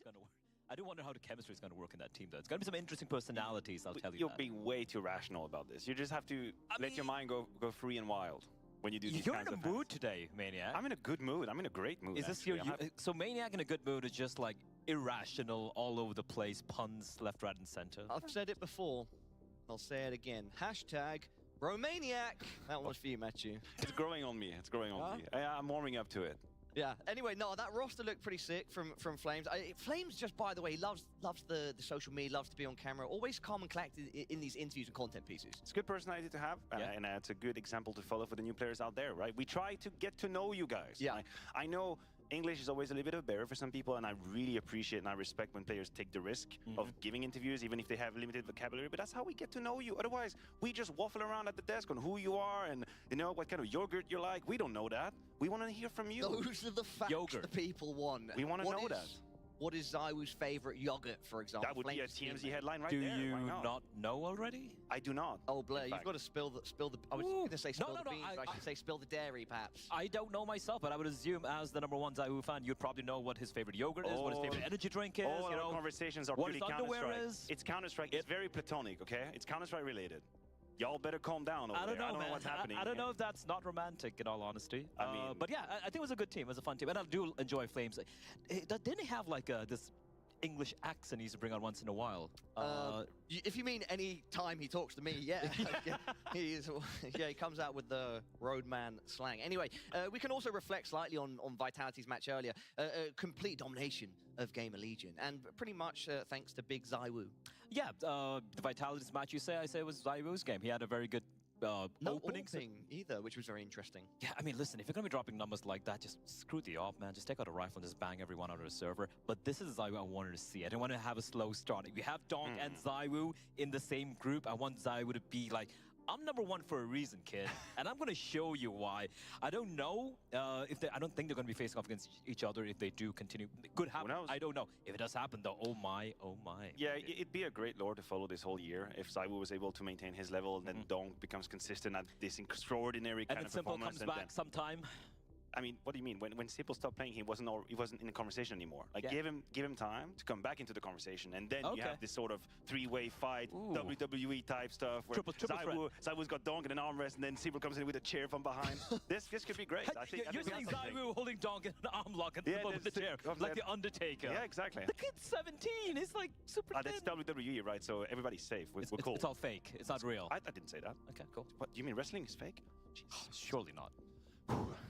going to work. I do wonder how the chemistry is going to work in that team, though. It's going to be some interesting personalities, I'll tell you You're that. being way too rational about this. You just have to let your mind go free and wild when you do these kinds of You're in a mood today, Maniac. I'm in a good mood. I'm in a great mood. Is this so Maniac in a good mood is just like irrational, all over the place, puns left, right, and center? I've said it before. I'll say it again. Hashtag Romaniac. That one's for you, Matthew. It's growing on me. It's growing on me. I'm warming up to it. Yeah. Anyway, no, that roster looked pretty sick from Flames. Flames, just by the way, loves the social media, loves to be on camera, always calm and collected in these interviews and content pieces. It's a good personality to have, and it's a good example to follow for the new players out there, right? We try to get to know you guys. Yeah. I know English is always a little bit of a barrier for some people, and I really appreciate and I respect when players take the risk of giving interviews, even if they have limited vocabulary, but that's how we get to know you. Otherwise, we just waffle around at the desk on who you are and, you know, what kind of yogurt you like. We don't know that. We want to hear from you. Those are the facts the people want. We want to know that. What is ZywOo's favorite yogurt, for example? That would be a TMZ headline right there. Do you not know already? I do not. Oh, Blair, you've got to spill the. I was going to say spill the beans, but I should say spill the dairy, perhaps. I don't know myself, but I would assume, as the #1 ZywOo fan, you'd probably know what his favorite yogurt is, what his favorite energy drink is. All our conversations are pretty Counter-Strike. It's Counter-Strike. It's very platonic, okay? It's Counter-Strike related. Y'all better calm down over I don't know, I don't man. know what's happening. I don't know if that's not romantic, in all honesty. I mean, but yeah, I think it was a good team. It was a fun team. And I do enjoy Flames. Didn't he have like this English accent he used to bring on once in a while? If you mean any time he talks to me, yeah. He comes out with the roadman slang. Anyway, we can also reflect slightly on Vitality's match earlier. Complete domination of Gamer Legion, and pretty much thanks to Big ZywOo. Yeah, the Vitality's match, I say was ZywOo's game. He had a very good opening either, which was very interesting. Yeah, I mean, listen, if you're going to be dropping numbers like that, just screw the op, man. Just take out a rifle and just bang everyone out of the server. But this is ZywOo I wanted to see. I didn't want to have a slow start. If you have Donk and ZywOo in the same group, I want ZywOo to be like, I'm #1 for a reason, kid, and I'm going to show you why. I don't know if I don't think they're going to be facing off against each other if they do continue. It could happen. I don't know. If it does happen, though, oh my, oh my. Yeah, it'd be a great lore to follow this whole year if ZywOo was able to maintain his level, and then Donk becomes consistent at this extraordinary kind of performance. And then Simple comes back sometime. I mean, what do you mean? When Simple stopped playing, he wasn't in the conversation anymore. Like, give him time to come back into the conversation, and then you have this sort of three-way fight, WWE type stuff, where ZywOo's got Donk in an armrest, and then Simple comes in with a chair from behind. this could be great. I think you're saying ZywOo holding Donk in an arm lock and Simple with the chair, like the Undertaker. Yeah, exactly. The kid's 17. He's like super thin. That's WWE, right? So everybody's safe. We're cool. It's all fake. It's not real. I didn't say that. Okay, cool. What, you mean wrestling is fake? Surely not.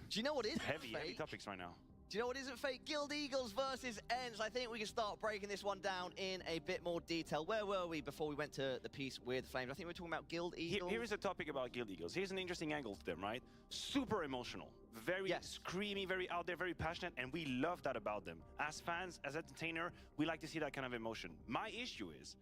Do you know what is heavy topics right now? Do you know what isn't fake? Guild Eagles versus Ence. I think we can start breaking this one down in a bit more detail. Where were we before we went to the piece with Flames? I think we were talking about Guild Eagles. Here is a topic about Guild Eagles. Here's an interesting angle to them, right? Super emotional, very screamy, very out there, very passionate, and we love that about them. As fans, as entertainer, we like to see that kind of emotion. My issue is,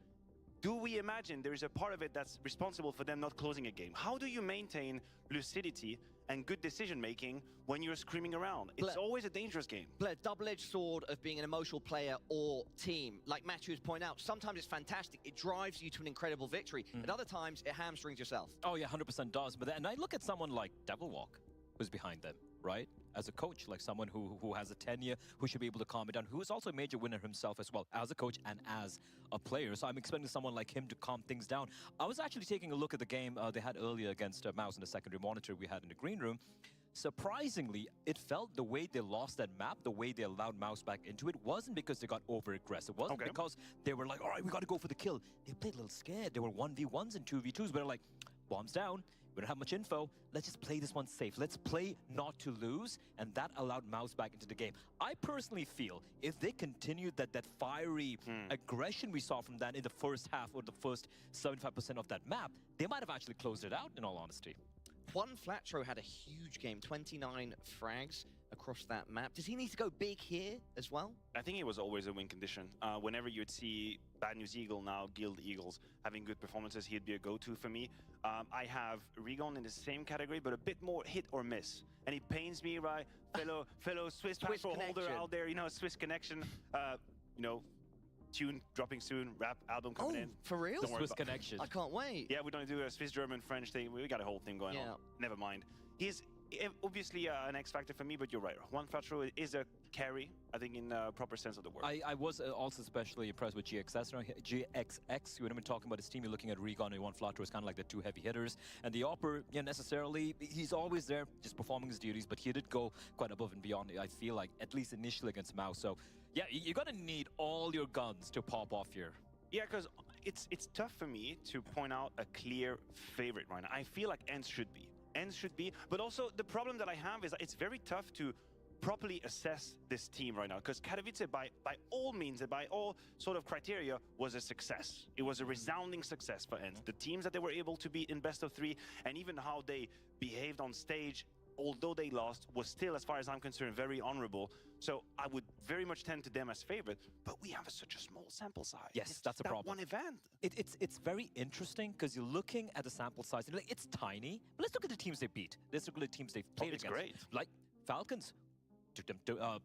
do we imagine there is a part of it that's responsible for them not closing a game? How do you maintain lucidity and good decision-making when you're screaming around? It's always a dangerous game. Blair, double-edged sword of being an emotional player or team. Like Matthew's pointed out, sometimes it's fantastic. It drives you to an incredible victory. At other times, it hamstrings yourself. Oh, yeah, 100% does. But then I look at someone like Devilwalk, who's behind them, right? As a coach, like someone who has a tenure, who should be able to calm it down, who is also a major winner himself as well, as a coach and as a player. So I'm expecting someone like him to calm things down. I was actually taking a look at the game they had earlier against Mouse in the secondary monitor we had in the green room. Surprisingly, it felt the way they lost that map, the way they allowed Mouse back into it, wasn't because they got over-aggressive. It wasn't because they were like, all right, we got to go for the kill. They played a little scared. They were 1v1s and 2v2s, but they're like, bombs down. We don't have much info. Let's just play this one safe. Let's play not to lose, and that allowed Mouse back into the game. I personally feel if they continued that fiery aggression we saw from that in the first half or the first 75% of that map, they might have actually closed it out, in all honesty. One Flatro had a huge game, 29 frags across that map. Does he need to go big here as well? I think it was always a win condition. Whenever you'd see Bad News Eagle, now Guild Eagles, having good performances, he'd be a go-to for me. I have Regon in the same category, but a bit more hit or miss. And it pains me, right? Fellow Swiss passport holder out there, you know, Swiss connection, you know, tune dropping soon, rap album coming in. For real? Swiss connection. I can't wait. Yeah, we're going to do a Swiss, German, French thing. We got a whole thing going on. Never mind. He's obviously an X factor for me, but you're right. One Flatro is a carry, I think, in the proper sense of the word. I was also especially impressed with GXX. You would have been talking about his team. You're looking at Regon and One Flutter as kind of like the two heavy hitters. And the Opper, necessarily, he's always there, just performing his duties. But he did go quite above and beyond, I feel like, at least initially against Mouse. So, yeah, you're going to need all your guns to pop off here. Yeah, because it's tough for me to point out a clear favorite right now. I feel like Ence should be. Ence should be. But also, the problem that I have is that it's very tough to properly assess this team right now, because Katowice, by all means and by all sort of criteria, was a success. It was a resounding success for Ence. The teams that they were able to beat in best of 3, and even how they behaved on stage, although they lost, was still, as far as I'm concerned, very honorable. So I would very much tend to them as favorite, but we have such a small sample size. Yes, that's a problem. One event. It's very interesting because you're looking at the sample size and it's tiny, but let's look at the teams they beat. Let's look at the teams they've played against. It's great. Like Falcons.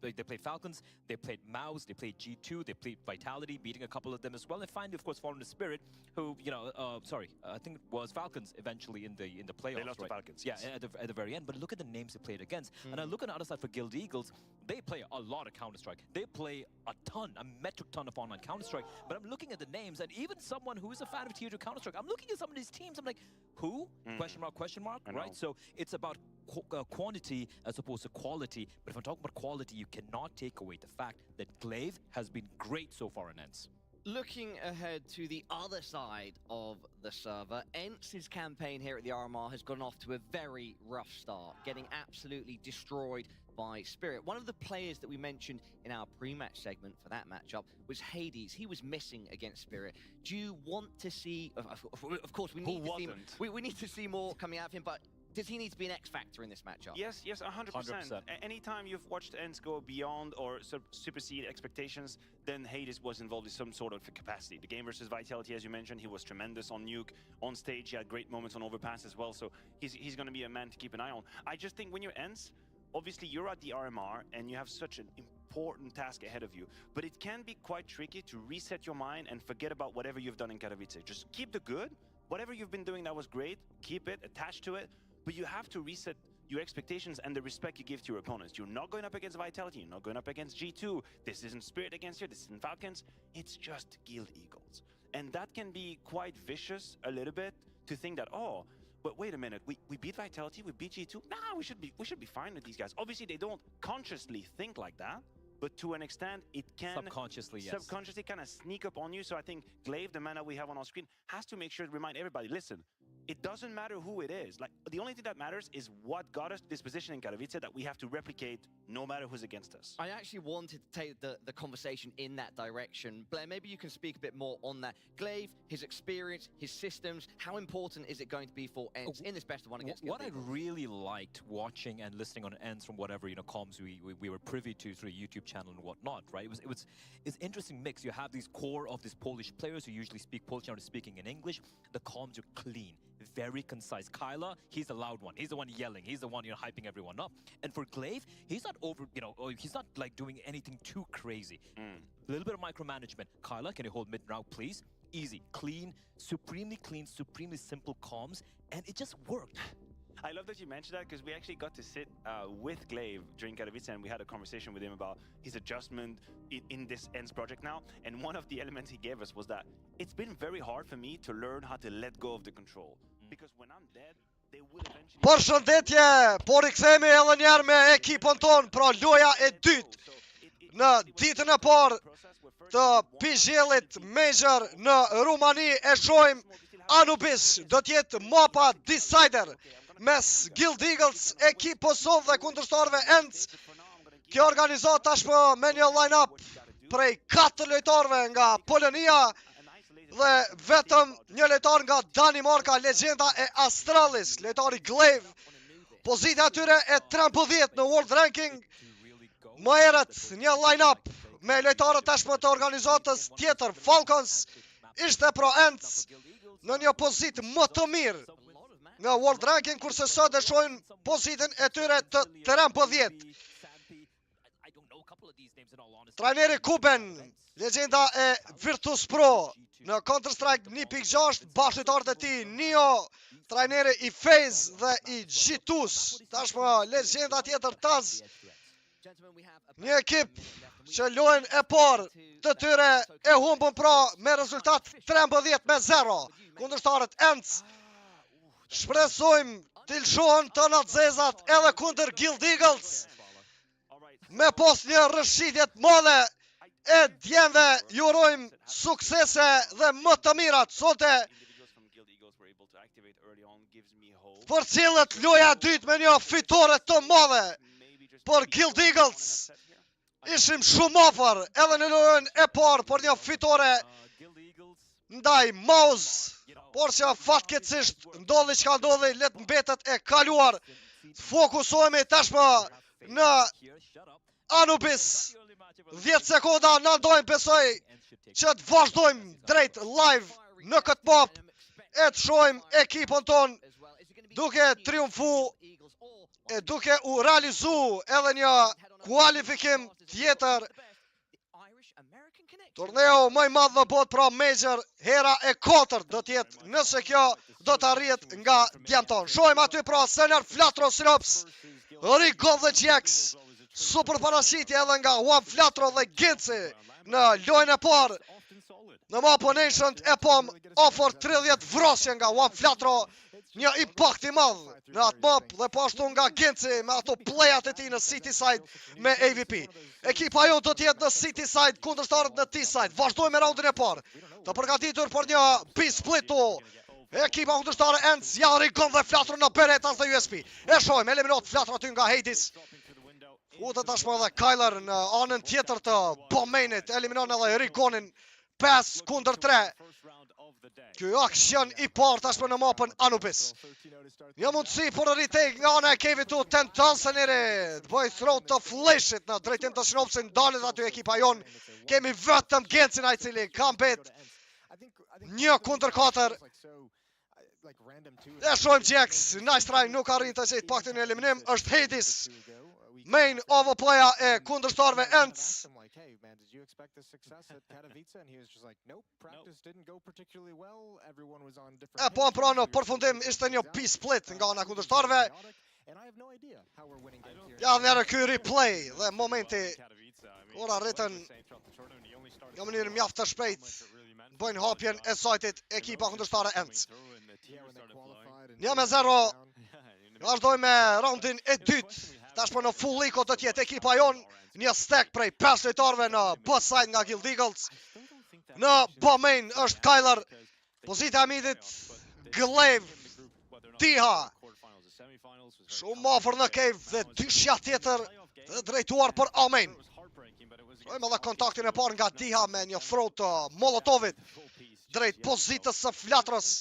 They played Falcons, they played Mouse, they played G2, they played Vitality, beating a couple of them as well. And finally, of course, Fallen to Spirit, who, I think it was Falcons eventually in the playoffs. They lost to Falcons. Yeah, at the very end. But look at the names they played against. And I look on the other side for Guild Eagles, they play a lot of Counter-Strike. They play a metric ton of online Counter-Strike. But I'm looking at the names, and even someone who is a fan of Tier 2 Counter-Strike, I'm looking at some of these teams, I'm like, who? Question mark, right? So it's about quantity as opposed to quality. But if I'm talking about quality, you cannot take away the fact that Glaive has been great so far in Ence. Looking ahead to the other side of the server, Ence's campaign here at the RMR has gone off to a very rough start, getting absolutely destroyed by Spirit. One of the players that we mentioned in our pre-match segment for that matchup was Hades. He was missing against Spirit. Do you want to see... Of course, we need to see more coming out of him, but does he need to be an X factor in this matchup? Yes, 100%. Anytime you've watched Ence go beyond or supersede expectations, then Hades was involved in some sort of capacity. The game versus Vitality, as you mentioned, he was tremendous on Nuke. On stage, he had great moments on Overpass as well, so he's going to be a man to keep an eye on. I just think when you're Ence, obviously you're at the RMR and you have such an important task ahead of you, but it can be quite tricky to reset your mind and forget about whatever you've done in Katowice. Just keep the good. Whatever you've been doing that was great, keep it, attach to it. But you have to reset your expectations and the respect you give to your opponents. You're not going up against Vitality, you're not going up against G2. This isn't Spirit against you, this isn't Falcons. It's just Guild Eagles. And that can be quite vicious a little bit to think that, oh, but wait a minute, we beat Vitality, we beat G2. Nah, we should be fine with these guys. Obviously, they don't consciously think like that, but to an extent, it can subconsciously kind of sneak up on you. So I think Glaive, the man that we have on our screen, has to make sure to remind everybody, listen, it doesn't matter who it is. Like, the only thing that matters is what got us to this position in Katowice that we have to replicate no matter who's against us. I actually wanted to take the conversation in that direction. Blair, maybe you can speak a bit more on that. Glaive, his experience, his systems, how important is it going to be for Ence in this best of one against Guild Eagles? What I really liked watching and listening on Ence from whatever, comms we were privy to through the YouTube channel and whatnot, right? It's interesting mix. You have these core of these Polish players who usually speak Polish and are speaking in English. The comms are clean, very concise. Kyla, he's the loud one. He's the one yelling. He's the one, hyping everyone up. And for Glaive, he's not he's not like doing anything too crazy. A little bit of micromanagement. Kyla, can you hold mid now, please? Easy, clean, supremely simple comms, and it just worked. I love that you mentioned that because we actually got to sit with Glaive during Katowice and we had a conversation with him about his adjustment in this Ence project now. And one of the elements he gave us was that it's been very hard for me to learn how to let go of the control. Because when I'm dead, they will eventually... Përshëndetje, po rikthehemi edhe një herë me ekipën ton, pra loja e dytë në ditën e parë të pizhellit Major në Rumani. E shohim Anubis do të jetë mapa decider mes Guild Eagles, ekip Kosovë dhe kundërshtarëve Ence. Kjo organizohet tashmë me një line-up prej 4 lojtarëve nga Polonia dhe vetëm një lojtar nga Danimarka, legjenda e Astralis, lojtari Glaive. Pozita e tyre e 13 në World Ranking. Më herët një line-up me lojtarët tashmë të organizatës tjetër, Falcons, ishte pro Ence në një pozitë më të mirë nga World Ranking, kurse sot e shohim pozitën e tyre të 13. Trajneri Kuben, legjenda e Virtus Pro në Counter-Strike 1.6, bashkëtarët e tij Neo, trajneri i FaZe dhe i G2s, tashmë legjenda tjetër Taz. Një ekip që lojnë e parë të tyre e humbën pra me rezultat 13-0 kundërshtarët Ence. Shpresojmë të lëshohen të natzezat edhe kundër Guild Eagles me pos një rëshqitjet madhe e djemve jurojmë suksese dhe më të mirat sote për cilët loja dytë me një fitore të madhe për Guild Eagles. Ishim shumë afër edhe në lojën e parë për një fitore ndaj Maus, por që fatkeqësisht ndodhi çka ndodhi, let mbetet e kaluar. Fokusohemi tashmë në Anubis. 10 sekonda na ndojnë, besoj që të vazhdojmë drejt live në këtë map e të shohim ekipën ton duke triumfu e duke u realizu edhe një kualifikim tjetër. Turneo më i madh në botë pra Major hera e 4 do t'jetë nëse kjo do të arrihet nga djemton. Shohim aty pra Sener Flatro Synops, Rigo dhe Gjex, super parashitje edhe nga Juan Flatro dhe Ginci në lojën e parë. Në mapën Ancient e pom offer 30 vrosje nga Juan Flatro, një impact i madh në atë map dhe po ashtu nga Ginci me ato playat e tij në City Side me AVP. Ekipa jo do t'jetë në City Side kundërshtarët në T-Side. Vazhdojmë me raundin e parë. Të përgatitur për një B-split tu. Ekipa kundërshtare Ence ja Rigon dhe Flatro në Beretas dhe USP. E shohim eliminot Flatro aty nga Hades. Futet tashmë edhe Kyler në anën tjetër të Bomainit, eliminon edhe Rigonin 5-3. Ky aksion i parë tashmë në mapën Anubis. Një mundësi për retake nga ana e Kevit tu Tentanseniri. Bëj throw të fleshit në drejtim të Synopsin, dalet aty ekipa jon. Kemi vetëm Gencin ai cili ka mbet 1-4. E shohim Gjex, nice try, nuk arrin të zgjidh paktin në eliminim, është Hades. Main overplaya e kundërshtarëve Ence. E po pra në përfundim ishte një P-split nga ana kundërshtarëve. Ja njerë ky replay dhe momenti kur arritën në mënyrë mjaft të shpejt bëjnë hapjen e sajtit ekipa kundërshtare Ence. 1-0. Vazhdojmë me raundin e dytë. Tashmë në full liko të tjetë ekipa jon, një stack prej 5 lojtarëve në B-side nga Guild Eagles. Në B-main është Kyler, pozita e midit Glaive, Diha. Shumë afër në cave dhe dyshja tjetër dhe drejtuar për A-main. Shojmë edhe kontaktin e parë nga Diha me një throw të Molotovit drejt pozitës së Flatrës.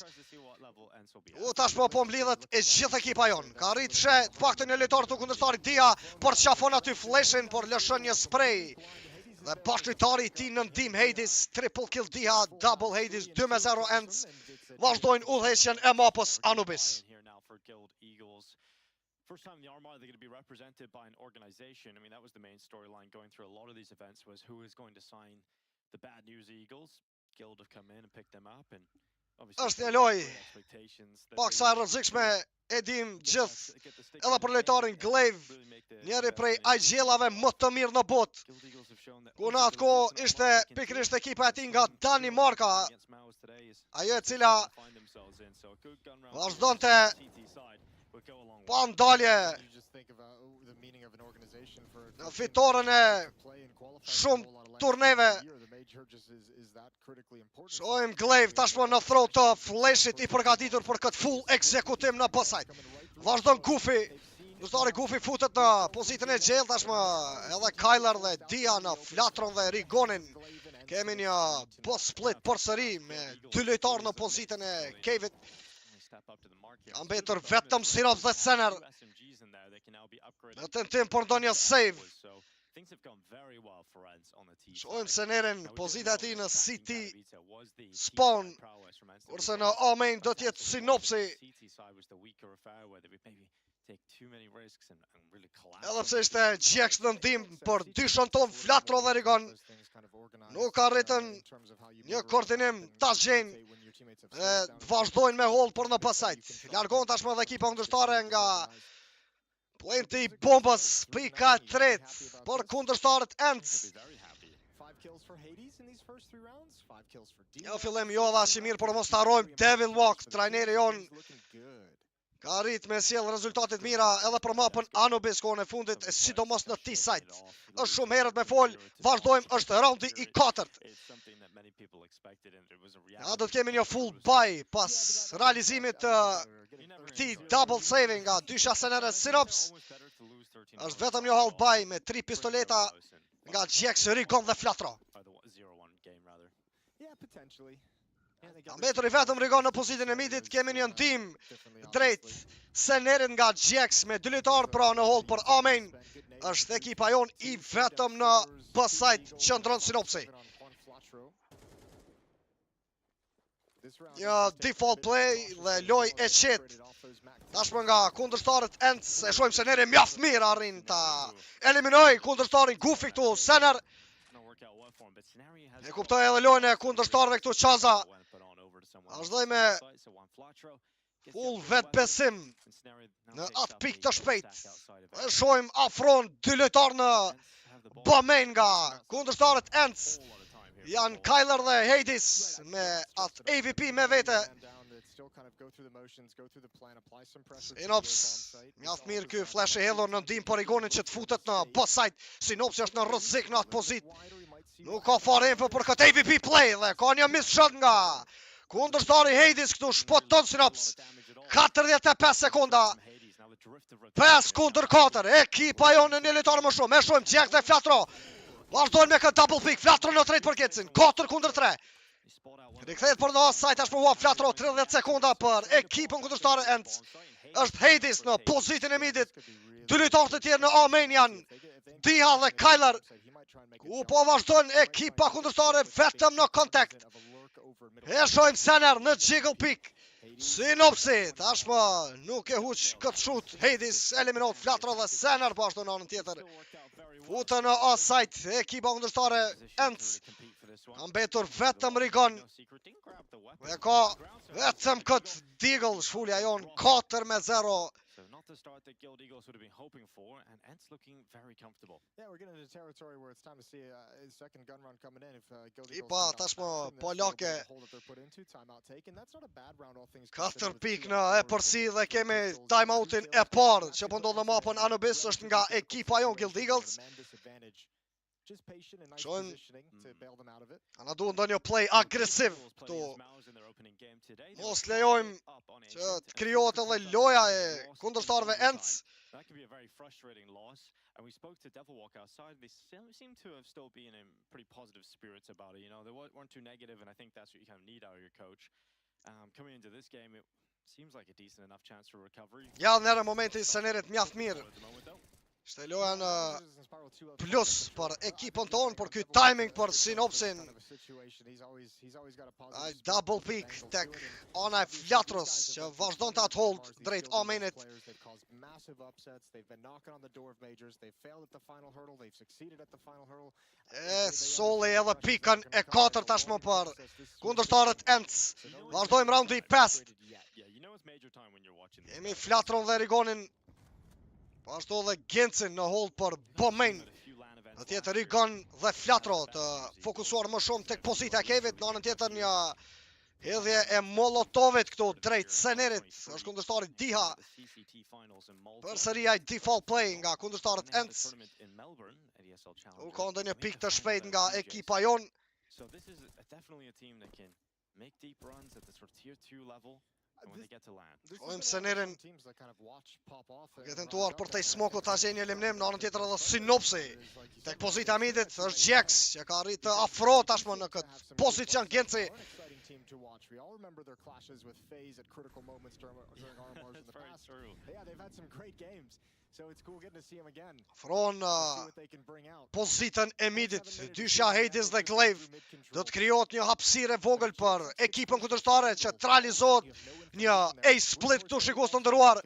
Tashmë po mblidhet e gjithë ekipa jon. Ka rritë she të paktën e lojtarët të kundërshtarit Dia, por qafon aty flashin, por lëshon një spray. Dhe bashkëtari i tij në ndim Hades, triple kill Dia, double Hades, 2-0 Ence. Vazhdojnë udhëheqjen e mapës Anubis. First time in the Armada they're going to be represented by an organization. I mean, that was the main storyline going through a lot of these events was who is going to sign the Bad News Eagles. Guild have come in and picked them up and është një loj paksa e rrezikshme, e dim gjithë edhe për lojtarin Glaive, njëri prej ajgjellave më të mirë në botë. Ku në atë kohë ishte pikërisht ekipa e tij nga Danimarka, ajo e cila vazhdonte pa ndalje në fitoren e shumë turneve. Shohim Glaive tashmë në throw të fleshit i përgatitur për këtë full ekzekutim në B-side. Vazhdon Goofy, kundërshtari Goofy futet në pozitën e gjellë tashmë edhe Kyler dhe Dia në Flatron dhe Rigonin. Kemi një B-split përsëri me 2 lojtarë në pozitën e Cave-it. Ka mbetur vetëm Synops dhe Sener në tentim për ndonjë save. Shohim Senerin, pozita e tij në CT spawn, kurse në A-main do t'jetë Synopsi. Edhe pse ishte Gjex në ndim për dy shënton Flatro dhe Rigon, nuk arritën një koordinim tash gjejnë dhe vazhdojnë me hold për në pasajt. Largon tashmë dhe ekipa kundërshtare nga Pointi I bombës, pika 3 për kundërshtarët Ence. Jo fillim jo dha që mirë, por mos të harrojmë Devil Walk, trajneri jonë ka rrit me sjell rezultatet mira edhe për mapën Anubis kohën e fundit, sidomos në T-site. Është shumë herët me fol, vazhdojmë, është raundi I 4. Ja, do të kemi një full buy pas realizimit të këtij double saving nga dy shasenere Synops. Është vetëm një half buy me 3 pistoleta nga GJIRAFA50 dhe Flatro. Ka mbetur I vetëm Rigon në pozitën e midit, kemi një ndim drejt Senerit nga GX me 2 lojtar, pra në hold për Amen. Është ekipa jon I vetëm në B-side qëndron Synopsi. Një default play dhe loj e qet. Tashmë nga kundërshtarët Ence, e shohim Seneri mjaft mirë arrin ta eliminoj kundërshtarin Gufi këtu. Sener e kuptoj edhe lojën e kundërshtarëve këtu Qaza. Vazhdoj me full vet besim në atë pik të shpejt. E shohim afron 2 lojtar në Bamen nga kundërshtarët Ence. Janë Kyler dhe Hades me atë AVP me vete. Synops, mjaft mirë ky flash e hedhur në ndim për Rigonin që të futet në B-side. Synops është në rrezik në atë pozit. Nuk ka fare info për këtë AVP play dhe ka një miss shot nga kundërshtari Hades këtu shpoton Synops. 45 sekonda. 5 kundër 4. Ekipa jonë në një lojtar më shumë. E shohim Jack dhe Flatro. Vazhdojnë me këtë double pick. Flatro në drejt për Kecin. 4 kundër 3. Rikthehet për në offside, është përhua Flatro 30 sekonda për ekipën kundërshtare Ence. Është Hades në pozitën e midit. 2 lojtarë të tjerë në A-main janë Diha dhe Kyler. Ku po vazhdojnë ekipa kundërshtare vetëm në kontakt. E shohim Sener në jiggle pick. Synopsi, tashmë nuk e huq këtë shut. Hades eliminot Flatro dhe Sener po ashtu në anën tjetër. Futë në offside ekipa kundërshtare Ence. Ka mbetur vetëm Rigon. Dhe ka vetëm këtë Deagle, shfulja jon 4-0. The start that Guild Eagles would have been hoping for, and Ence looking very comfortable. Yeah, we're getting into territory where it's time to see his second gun run coming in. If Guild Eagles Ipa tashmë polake. That's not a bad round all things 4 pik në e përsi dhe kemi timeoutin e parë që po ndodh në mapën Anubis, është nga ekipa jon Guild Eagles. Shohim ana duhet ndonjë play agresiv këtu. Mos lejojmë që të krijohet edhe loja e kundërshtarëve Ence. That could be a very frustrating loss. And we spoke to Devil Walk outside. They seem to have still been in pretty positive spirits about it. You know, they weren't too negative, and I think that's what you kind of need out of your coach. Coming into this game, it seems like a decent enough chance for recovery. Ja, në momenti Senerit mjaft mirë. Ishte loja në plus për ekipën tonë, për ky timing për Synopsin. Ai double pick tek ana e Flatros që vazhdon të atë hold drejt A-mainit. E soli edhe pikën e 4 tashmë për kundërshtarët Ence. Vazhdojmë raundi 5. Kemi Flatron dhe Rigonin. Po ashtu dhe Gencin në hold për Bomain. Në tjetër Rigon dhe Flatro të fokusuar më shumë tek pozita e Kevit. Në anën tjetër një hedhje e Molotovit këtu drejt Senerit. Është kundërshtari Diha. Përsëri ai default play nga kundërshtarët Ence. U ka ndonjë pikë të shpejt nga ekipa jon. Ojmë Senerin ke tentuar për të smoko të ashe një elimnim. Në anën tjetër edhe Synopsi tek pozita midit është Jax që ka arrit të afro tashmë në këtë pozicion Genci. Afron pozitën e midit. Dysha Hades dhe Glaive. Do të krijohet një hapësirë e vogël për ekipën kundërshtare që të realizohet një ace split këtu shikues të nderuar.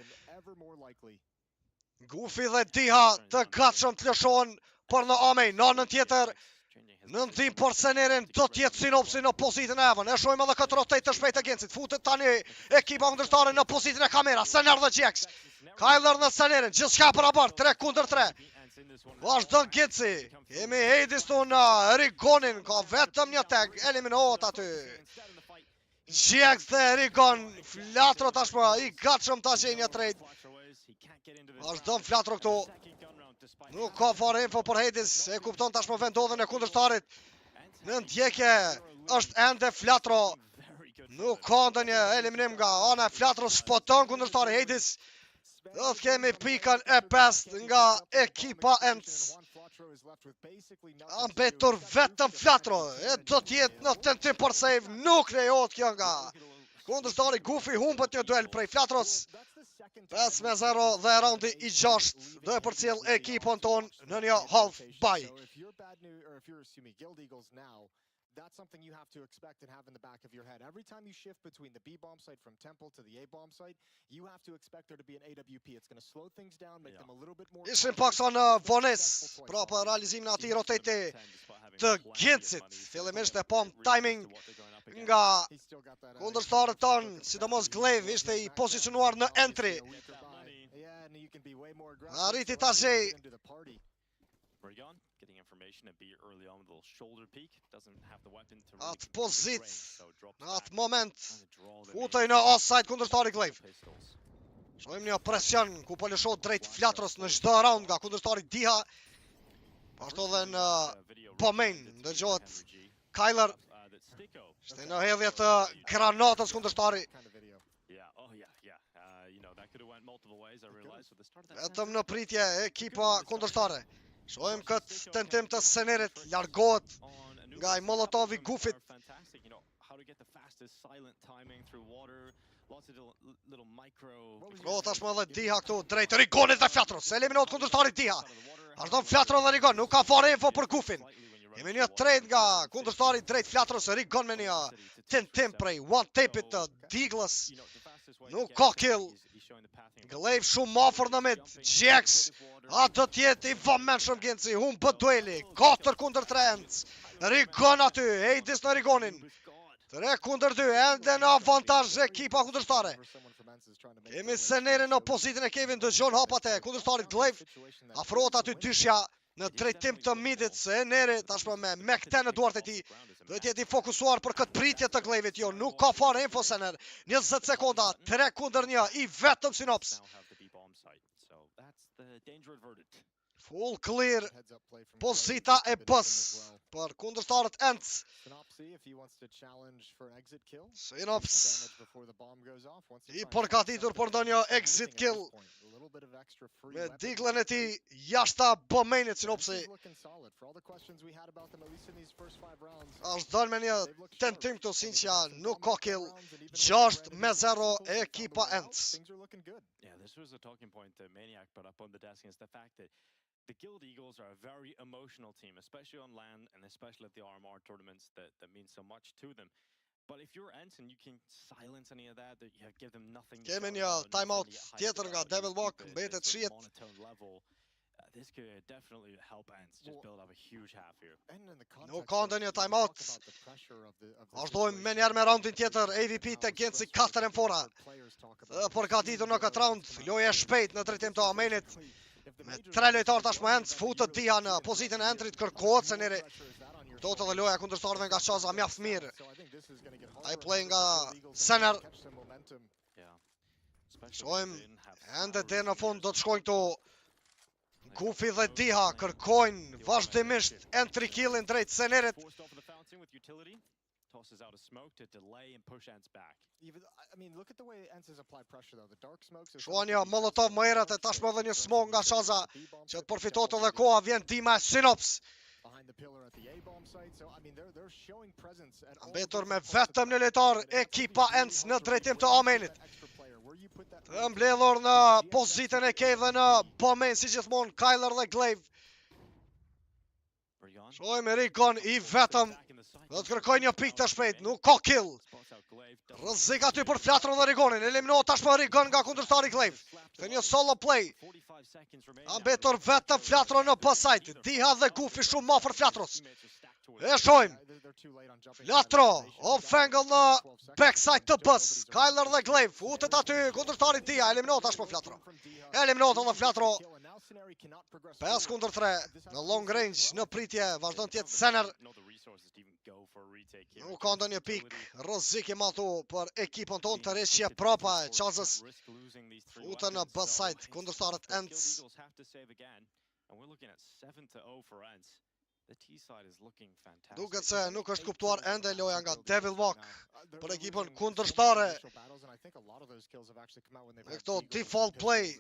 Gufi dhe Diha të gatshëm të lëshohen për në A-main. Në anën tjetër Në ndim për Senerin do t'jetë sinopsi në pozitën e Evën. E shojmë edhe këtë rotate të shpejt të Gencit. Futet tani ekipa kundërshtare në pozitën e kamera. Sener dhe Gjex. Kyler dhe Senerin. Gjithçka për abart. 3-3. Vazhdon Genci. Kemi Heidis në Rigonin. Ka vetëm një tag. Eliminohet aty. Gjex dhe Rigon. Flatro tashmë i gatshëm ta gjejë një trade. Vazhdon Flatro këtu. Nuk ka fare info për Heidis, e kupton tashmë vendodhen e kundërshtarit. Në ndjekje është ende Flatro. Nuk ka ndonjë eliminim nga ana e Flatros, shpoton kundërshtari Heidis. Do të kemi pikën e 5 nga ekipa Ence. Mbetur vetëm Flatro, e do t'jetë në tentim për save, nuk lejohet kjo nga kundërshtari Gufi, humbët një duel prej Flatros. 5-0 dhe raundi i 6 do e përcjell ekipën ton në një half bye. That's something you have to expect and have in the back of your head. Every time you shift between the B-bomb site from Temple to the A-bomb site, you have to expect there to be an AWP. It's going to slow things down, make them a little bit more... Ishim paksa në vones, pra për realizimin ati rotate të Gencit. Fillimisht e pom timing nga kundërshtarët tonë, sidomos Glaive ishte i pozicionuar në entry. Arriti ta zhej. Atë pozit, në atë moment, futej në offside kundërstari Glaive. Shojmë një presion ku po lëshohet drejt Flatros në çdo round nga kundërstari Diha. Ashtu dhe në Pomain, ndëgjohet Kyler. Ishte në hedhje të granatës kundërstari. Vetëm në pritje ekipa kundërstare. Shojmë këtë tentim të Senerit, largohet nga i Molotovi Gufit. Shkohet tashmë edhe Diha këtu, drejt Rigonit dhe Flatros. Eliminohet kundërstari Diha. Vazhdon Flatro dhe Rigon, nuk ka fare info për Gufin. Kemi një trade nga kundërstari drejt Flatros, Rigon me një tentim prej one-tapit të Diglas. Nuk ka kill. Glaive shumë afër në mid. Gjex. A do t'jetë i vëmendshëm Genci, humbë dueli, 4-3 Ence. Rigon aty, Heidis në Rigonin. 3-2, ende në avantazh ekipa kundërshtare. Kemi Senerin në pozitën e Kevin, dëgjon hapat e kundërshtarit Glaive. Afrohet aty dyshja në drejtim të midit, Seneri tashmë me Mekten në duart e tij. Duhet jetë i fokusuar për këtë pritje të Glaivit, jo, nuk ka fare info Sener. 20 sekonda, 3-1, i vetëm sinops. Full clear, pozita e bës për kundërshtarët Ence. Sinops i përgatitur për ndonjë exit kill. Me diglën e tij jashta Pomainit Sinopsi. Është dhënë me një tentim të sinqja, nuk ka kill. 6-0 ekipa Ence. The Guild Eagles are a very emotional team, especially on land and especially at the RMR tournaments that mean so much to them. But if you're Ence and you can silence any of that, you give them nothing. Kemi një timeout tjetër nga Devil Walk, mbetet shihet. This could definitely help Ence just build up a huge half here. Nuk ka ndonjë timeout. Vazhdojmë me njerë me roundin tjetër, AVP të Genci 4-4. Dhe përgatitur në këtë round, loje shpejt në drejtim të Amenit. Me 3 lojtar tashmë Ence, futët Diha në pozitën e entrit, kërkohet Seneri. Këto dhe loja kundërshtarëve nga qaza mjaft mirë. Ai play nga Sener. Shojmë, ende dhe në fund do të shkojnë këto. Gufi dhe Diha kërkojnë vazhdimisht entry killin drejt Senerit. Tosses out a smoke to delay and push Ence back. I mean, look at the way Ence has applied pressure though. The dark smokes. Shonja Molotov më herët e tashmë edhe një smoke nga Shaza që të përfitohet edhe koha, vjen Dima e Sinops. Mbetur me vetëm një lojtar ekipa Ence në drejtim të Amenit. Të mbledhur në pozitën e Cave dhe në Pomain si gjithmonë Kyler dhe Glaive. Shojmë Rigon i vetëm. Do të kërkoj një pikë të shpejt, nuk ka kill. Rrezik aty për Flatro dhe Rigonin, eliminohet tashmë Rigon nga kundërstari Glaive. Këtë një solo play. Mbetur vetëm Flatro në B-side. Diha dhe Gufi shumë afër Flatros. E shojmë. Flatro, off angle në backside të bës. Kyler dhe Glaive, futet aty, kundërtarit Dia, eliminot tashmë Flatro. Eliminot edhe Flatro. 5-3, në long range, në pritje, vazhdon tjetë Sener. Nuk ka ndonjë pik, rrezik i madh për ekipën tonë të rishje prapa e Qazës. Futën në bës side, kundërtarët Ence. Duket se nuk është kuptuar ende loja nga Devil Walk për ekipën kundërshtare. Me këto default play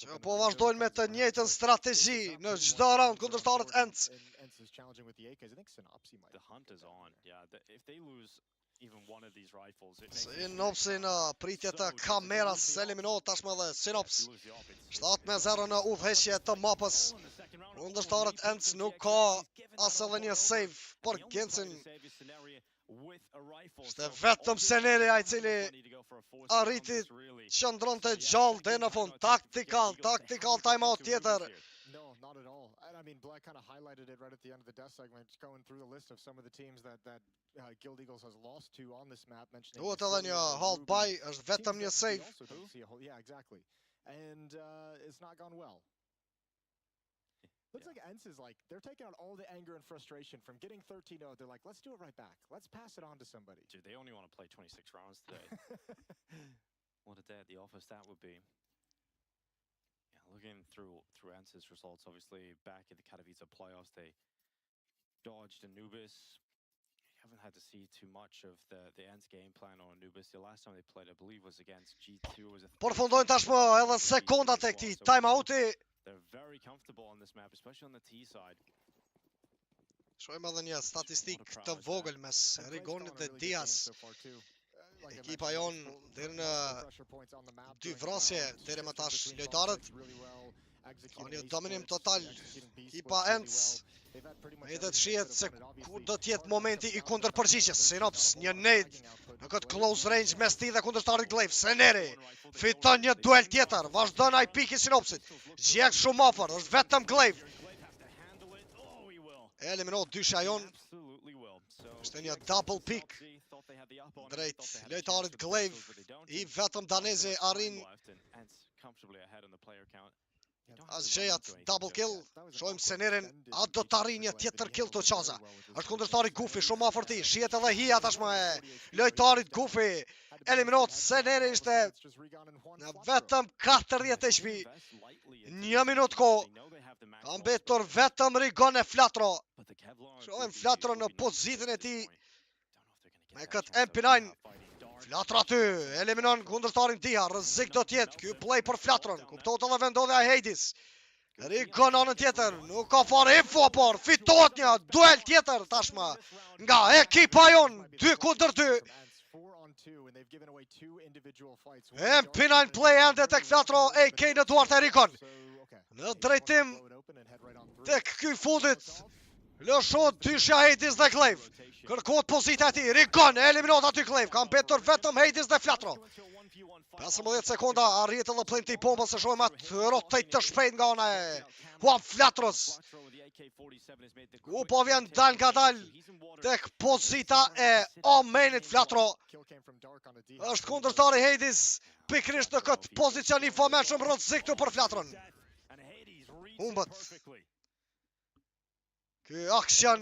që po vazhdojnë me të njëjtën strategji në çdo round kundërshtarët Ence. Synopsi në pritje të kameras eliminohet tashmë dhe Synops. 7-0 në udhëheqje të mapës. Kundërshtarët Ence nuk ka as edhe një save për Gencin. Ishte vetëm Seneri ai cili arriti qëndronte gjallë deri në fund. Tactical timeout tjetër. No, not at all. And I mean, Black kind of highlighted it right at the end of the death segment, going through the list of some of the teams that Guild Eagles has lost to on this map, mentioning... Duhet edhe një halt by, është vetëm një save. Yeah, exactly. And it's not gone well. Looks like Ence is like, they're taking out all the anger and frustration from getting 13-0. They're like, let's do it right back. Let's pass it on to somebody. Dude, they only want to play 26 rounds today. What a day at the office that would be. Looking through Ence's results, obviously back at the Katowice playoffs, they dodged Anubis. You haven't had to see too much of the Ence game plan on Anubis. The last time they played, I believe, was against G2. Përfundojnë tashmë edhe sekondat e këtij timeouti. They're very comfortable on this map, especially on the T side. Shohim edhe një statistik të vogël mes Rigonit dhe Diaz. Ekipa jonë deri në 2 vrasje deri më tash lojtarët. Ka një dominim total ekipa Ence. Me të shihet se kur do t'jetë momenti i kundërpërgjigjes. Synops një nade në këtë close range mes tij dhe kundërtarit Glaive. Seneri fiton një duel tjetër. Vazhdon ai piki Synopsit. Gjek shumë afër, është vetëm Glaive. Eliminohet dysha jon. Ishte një double pick drejt lojtarit Glaive. I vetëm danezi arrin asgjëjat double kill. Shohim Senerin, a do të arrijë një tjetër kill të Qaza. Është kundërtari Gufi shumë afër tij. Shihet edhe hija tashmë e lojtarit Gufi. Eliminohet Seneri ishte në vetëm 40 HP. 1 minutë kohë. Ka mbetur vetëm Rigon e Flatro. Shohim Flatro në pozitën e tij me këtë MP9. Flatro aty, eliminon kundërtarin Dia, rrezik do t'jetë, ky play për Flatron, kuptohet edhe vendodhja e Hades. Rigon anën tjetër, nuk ka fare info, por fitohet një duel tjetër tashmë nga ekipa jon, 2-2. MP9 play ende tek Flatro, AK në duart e Rigon. Në drejtim tek ky fundit, lëshohet dyshja Hades dhe Glaive. Kërkohet pozita e tij, Rigon eliminohet aty Glaive, ka mbetur vetëm Hades dhe Flatro. 15 sekonda, arrihet edhe plenty pompa se shohim atë rotate të shpejt nga ana e Juan Flatros. Ku po vjen dal nga dal tek pozita e Omenit Flatro. Është kundërtari Hades, pikërisht në këtë pozicion i famshëm rrezik këtu për Flatron. Humbët. Ky aksion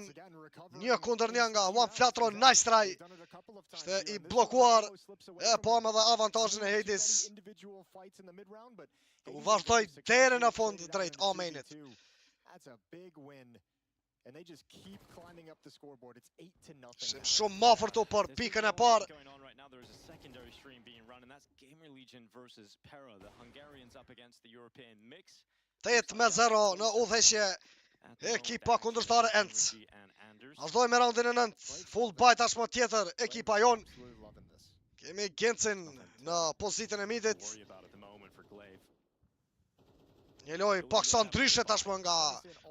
1-1 nga Juan Flatro, nice try. Ishte i blokuar e po me dhe avantazhin e Hades. U vazhdoi deri në fund drejt Omenit. Shumë më afër për pikën e parë. 8-0 në udhëheqje. Ekipa kundërshtare Ence. Vazhdojmë me raundin e 9. Full buy tashmë tjetër ekipa jon. Kemi Gencin në pozitën e midit. Një lojë paksa ndryshe tashmë nga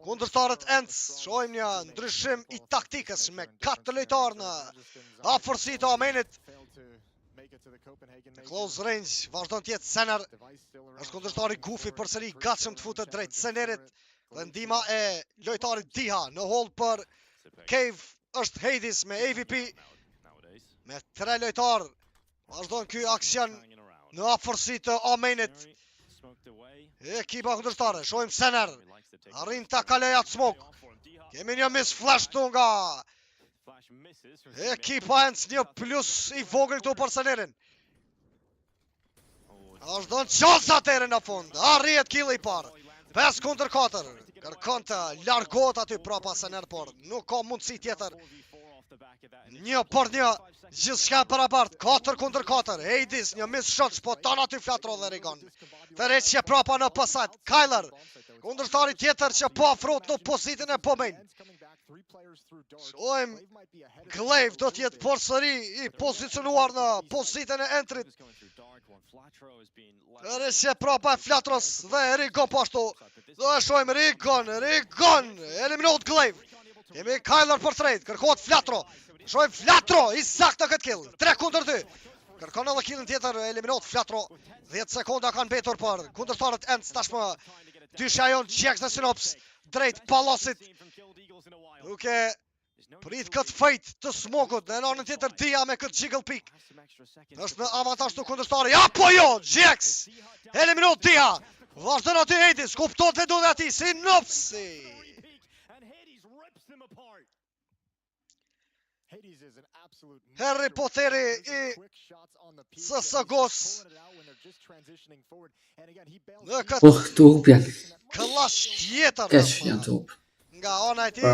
kundërshtarët Ence. Shohim një ndryshim i taktikës me 4 lojtarë në afërsi të Omenit. Në close range vazhdon tjetë Sener. Është kundërshtari Gufi përsëri gatshëm të futet drejt Senerit. Dhe ndima e lojtarit Diha në hold për Cave është Hades me AVP me 3 lojtar. Vazhdon ky aksion në afërsi të Amenit. Ekipa kundërtare, shohim Sener. Arrin ta kaloj atë smoke. Kemi një miss flash këtu nga ekipa Ence, një plus i vogël këtu për Senerin. Vazhdon çonsa atere në fund. Arrihet kill i parë. 5 kundër 4. Kërkon të largohet aty prapa Sener, por nuk ka mundësi tjetër. 1 për 1, gjithçka barabart, 4 kundër 4. Hades, një miss shot, po ton aty flatro dhe Rigon. Tërheqje prapa në pasat. Kyler, kundërtari tjetër që po afrohet në pozitën e Pomain. Shohim Glaive do t'jetë përsëri i pozicionuar në pozitën e entrit. Tërheqje prapa e flatros dhe Rigon po ashtu. Do e shohim Rigon, eliminohet Glaive. Kemi Kyler për trade, kërkohet Flatro. Shohim Flatro, i saktë këtë kill. 3 kundër 2. Kërkon edhe killin tjetër, eliminohet Flatro. 10 sekonda kanë mbetur për kundërtarët Ence tashmë. Dyshja jon Jax në Synops drejt pallasit. Duke prit këtë fejt të smokut. Në anën tjetër Dia me këtë jiggle pick. Është në avantazh të kundërtarit. Apo jo, Jax eliminohet Dia. Vazhdon aty Hades, kupton vetë do aty Synopsi. Harry Potteri i CSGO-s në këtë këllash tjetër nga ona e tij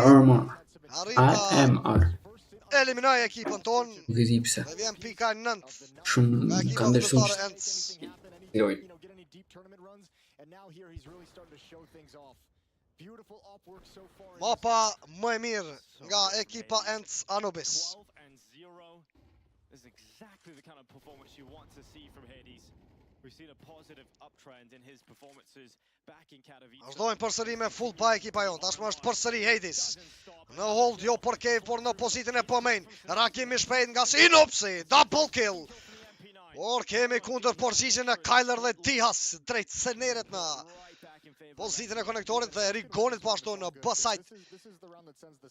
arrin ta eliminoj ekipën tonë dhe vjen pika 9 nga ekipa kundërtare Ence. Mapa më e mirë nga ekipa Ence Anubis. Vazhdojnë përsëri me full pa ekipa jonë. Tashmë është përsëri Hades. Në hold jo për Cave, por në pozitën e Pomain. Rakimi shpejt nga Synopsi. Double kill. Por kemi kundër përgjigjen e Kyler dhe Dihas drejt Senerit në pozitën e konektorit dhe Rigonit po ashtu në B-side.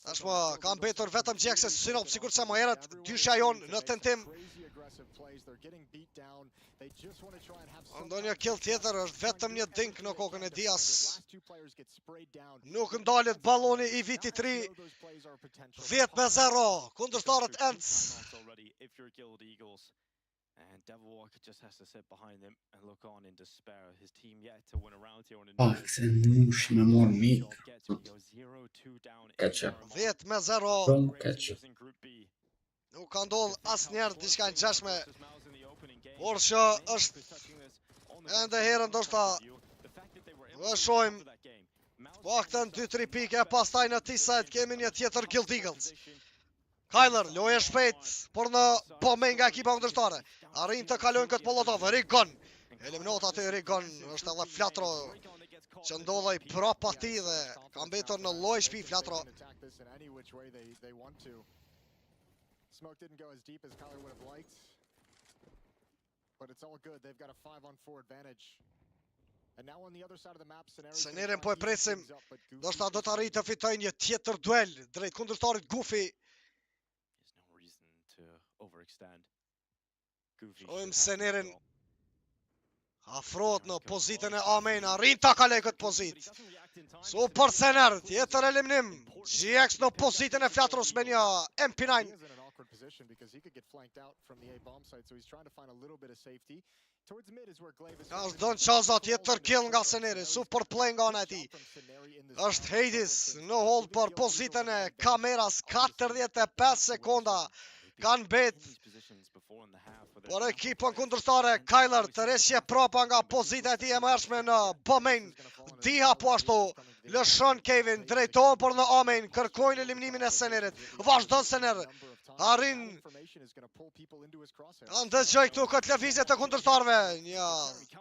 Tashmë ka mbetur vetëm Jax e Synops sikur se më herët dyshja jon në tentim. Ndonjë kill tjetër është vetëm një dink në kokën e Dias. Nuk ndalet balloni i viti 3. 10-0 kundërtarët Ence. And Devil Walker just has to sit behind him and look on in despair. His team yet to win a round here on a Ah, se nush me mor mik. Catch-up. 10-0. Catch-up. Nuk ka ndodhur asnjëherë diçka e ngjashme. Por që është ende herën ndoshta do shohim paktën 2-3 pike e pastaj në T-side kemi një tjetër Guild Eagles. Kyler, loje shpejt, por në Pomain nga ekipa kundërtare. Arrin të kalojnë këtë Molotov, Rigon. Eliminohet aty Rigon, është edhe Flatro që ndodhej prapa ti dhe ka mbetur në loj shpi Flatro. Smoke didn't go as deep as Kyler would have liked. But it's all good. They've got a 5-on-4 advantage. And now on the other side of the map, Senerin po e presim. Ndoshta do të arrijë të fitojë një tjetër duel drejt kundërtarit Goofy. Shohim Senerin afrohet në pozitën e Amen, arrin ta kaloj këtë pozit. Super Sener, tjetër eliminim. GX në pozitën e Flatros me një MP9. Ka është dënë qaza tjetër kill nga Seneri, super play nga ona e ti. Është Hades në hold për pozitën e kameras, 45 sekonda kanë bet. Por ekipën kundërtare, Kyler të reshje prapa nga pozita e ti e mërshme në Pomain. Diha po ashtu, lëshon Kevin, drejton për në Amen, kërkojnë eliminimin e Senerit. Vazhdon Sener, arrin, ndëgjoj këtu këtë lëvizje të kundërtarve. Një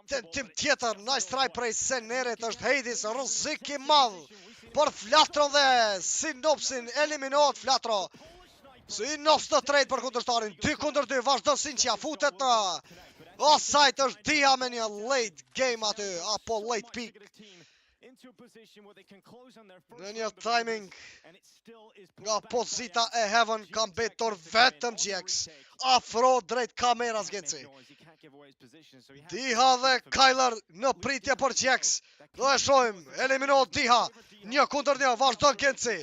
tentim tjetër, nice try prej Senerit, është Hades, rrezik i madh për Flatro dhe Synopsin, eliminohet Flatro. Synops në trade për kundërtarin, 2-2, vazhdo Sinqia, futet në offside, është Dia me një late game aty, apo late pick. Në një timing nga pozita e Heaven ka mbetur vetëm GX. Afro drejt kameras Genci. Diha dhe Kyler në pritje për GX. Do e shojmë, eliminohet Diha. 1-1, vazhdo Genci.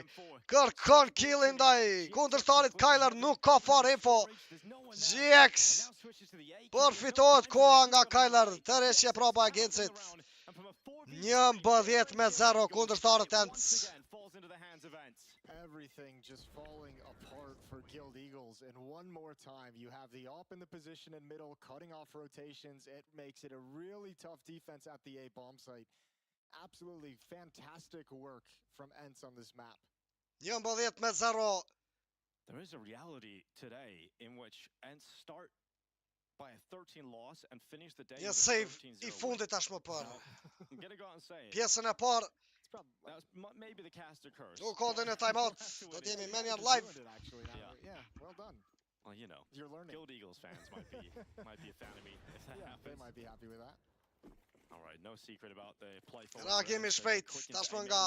Kërkon killin ndaj kundërshtarit Kyler, nuk ka fare info. GX përfitohet koha nga Kyler, tërheqje prapa e Gencit. 11-0 kundërshtarët Ence. Everything just falling apart for Guild Eagles. And one more time, you have the AWP in the position in middle, cutting off rotations. It makes it a really tough defense at the A bomb site. Absolutely fantastic work from Ence on this map. 11-0. There is a reality today in which Ence start by a 13 loss and finish the day Një with a save 13-0 I fundit tashmë për I'm gonna go out and say it. pjesën e parë. That was maybe the caster curse. U kodën e timeout. Do t'jemi menjar live. Yeah, well done. Well, you know, You're learning. Guild Eagles fans might be a fan of me if that Yeah, they happens. might be happy with that. All right, no secret about the play forward. Reagimi shpejt, tashmë nga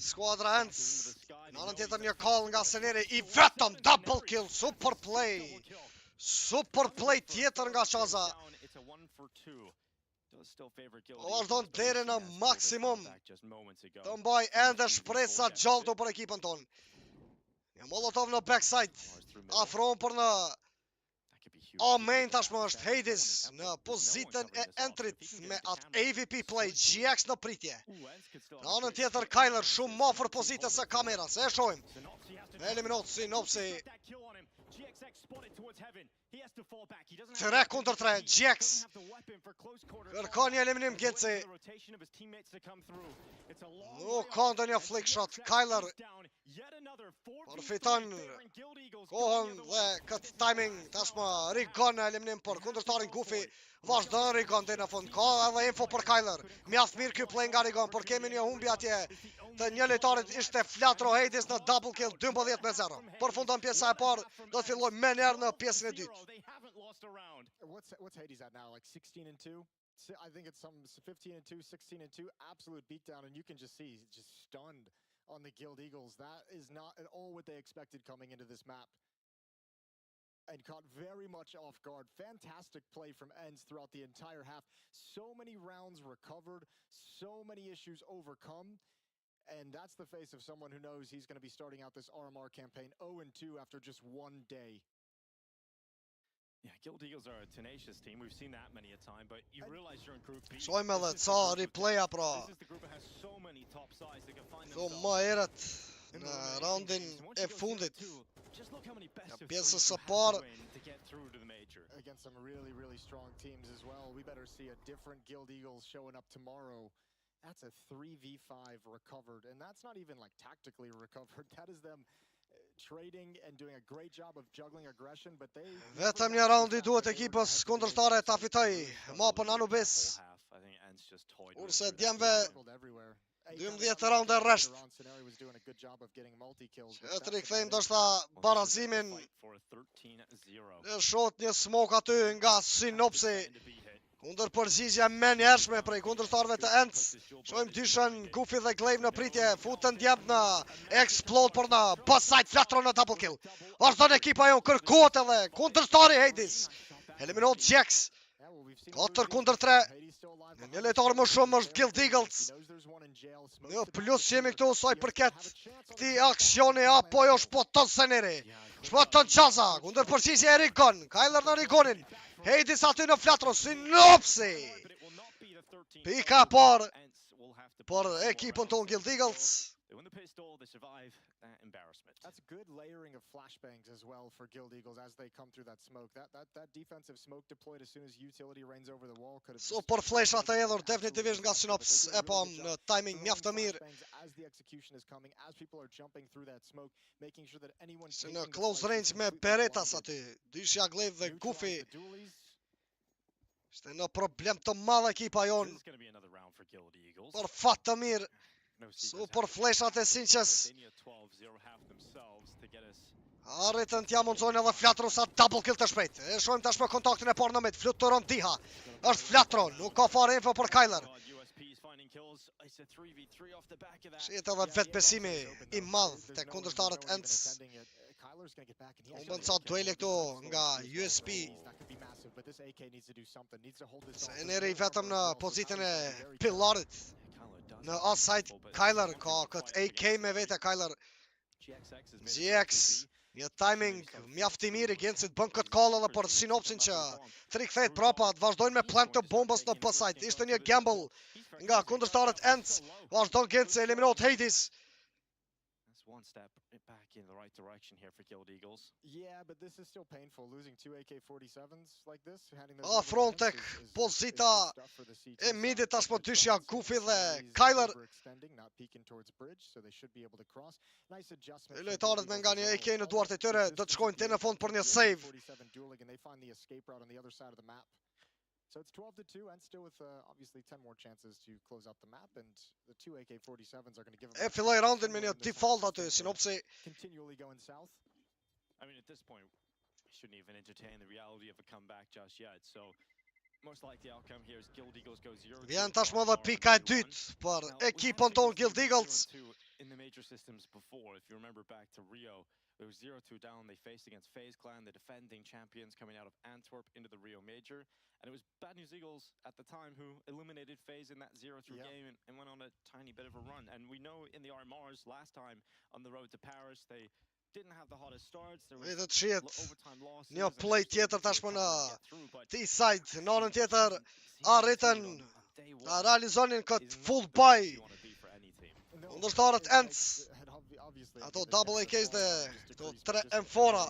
skuadra Ence. Në anën tjetër një call nga Seneri I vetëm double kill, super play. Super play tjetër nga Shaza. O vazhdon deri në maksimum. Të mbaj ende shpresa gjallto për ekipën tonë. Një Molotov në backside. Afron për në A-main tashmë është Hades në pozitën e entrit me atë AVP play, GX në pritje. Në anën tjetër Kyler shumë më afër pozitës së kameras, e shohim. Me eliminot Synopsi. 3-3, GX. Kërkon një eliminim Genci. Nuk ka ndonjë flick shot. Kyler përfiton kohën dhe këtë timing tashmë Rigon në eliminim për kundërshtarin Goofy. Vazhdon Rigon deri në fund. Ka edhe info për Kyler. Mjaft mirë ky play nga Rigon, por kemi një humbje atje të një lojtarit ishte Flatro Hades në double kill 12-0. Përfundon pjesa e parë, do të fillojmë më herë në pjesën e dytë. What's Hades at now? Like 16-2? I think it's some 15-2, 16-2. Absolute beatdown, and you can just see just stunned on the Guild Eagles. That is not at all what they expected coming into this map. And caught very much off guard. Fantastic play from Ence throughout the entire half. So many rounds recovered, so many issues overcome. And that's the face of someone who knows he's going to be starting out this RMR campaign 0-2 after just one day. Yeah, Guild Eagles are a tenacious team. We've seen that many a time, but you realize you're in Group B. Shojmë edhe ca replaya pra. This is the group that has so many top sides that can find Këto themselves. më herët në raundin e fundit. Nga pjesës së parë. Against some really strong teams as well. We better see a different Guild Eagles showing up tomorrow. That's a 3v5 recovered, and that's not even like tactically recovered. That is them trading and doing a great job of juggling aggression, but they Vetëm një raundi duhet ekipës kundërstare ta fitoj mapën Anubis. Kurse djemve 12 raunde rresht. Që të rikthejmë ndoshta barazimin. Në shot një smoke aty nga Synopsi. Kundër përgjigje me njershme prej kundërshtarëve të Ence. Shojmë dyshën Goofy dhe Glaive në pritje. Futën djemt në explode për në bus-side flatron në double kill. Vazhdon ekipa jonë, kërkohet edhe kundërshtari Hades. Eliminot GX. 4-3. Një lojtar më shumë është Guild Eagles. Në plus jemi këtu saj përket këti aksioni apo jo shpoton Seneri. Shpoton Qaza, kundër përgjigje e Rigon. Kyler në Rigonin. Hades aty në flatro, Synopsi. Pika parë për ekipën tonë Guild Eagles. That's good layering of flashbangs as well for Guild Eagles as they come through that smoke. That defensive smoke deployed as soon as utility rains over the wall could have Super flash atë hedhur definitivisht nga Synops. E po në timing mjaft të mirë. As the execution is coming, as people are jumping through that smoke, making sure that anyone Se në close range me Beretas aty. Dyshja Glaive dhe Goofy. Ishte në problem të madh ekipa jonë. Për fat të mirë. Super flashat e Sinqes. Arritën t'ja mundzojnë edhe Flatro sa double kill të shpejt. E shojmë tashmë kontaktin e parë në mid. Fluturon Diha. Është Flatro, nuk ka fare info për Kyler. Shihet edhe vetbesimi I madh tek kundërshtarët Ence. U bën ca duele këtu nga USP. Seneri vetëm në pozitën e pillarit. Në offside Kyler ka këtë AK me vete Kyler. GX një timing mjaft I mirë I Gencit bën këtë call edhe për sinopsin që trikthehet prapa, të vazhdojnë me plant të bombës në B-side. Ishte një gamble nga kundërshtarët Ence. Vazhdon Genci eliminohet Hades. One step back in the right direction here for Guild Eagles. Yeah, but this is still painful. Losing 2 AK-47s like this, Afron tek pozita e midit tashmë dyshja Goofy dhe Kyler. Lojtarët me nga një AK në duart e tyre do të shkojnë te në fund për një save. So it's 12-2 and still with obviously 10 more chances to close out the map, and the 2 AK-47s are going to give them... E filloi roundin me një default aty, sinopsi. Continually going south. I mean, at this point, we shouldn't even entertain the reality of a comeback just yet, so... Most likely outcome here is Guild Eagles go 0-2. Vjen tashmë edhe pika e dytë për ekipën tonë Guild Eagles. In the major systems before, if you remember back to Rio, it was 0-2 down. They faced against FaZe Clan, the defending champions coming out of Antwerp into the Rio Major. And it was Bad News Eagles at the time who eliminated FaZe in that 0-2 game and went on a tiny bit of a run. And we know in the RMRs last time on the road to Paris, they didn't have the hottest starts. There was overtime losses. Një play tjetër tashmë në T-side, në anën tjetër arritën ta realizonin këtë full buy. Kundërshtarët Ence, ato double AKs dhe këto 3 M4-a.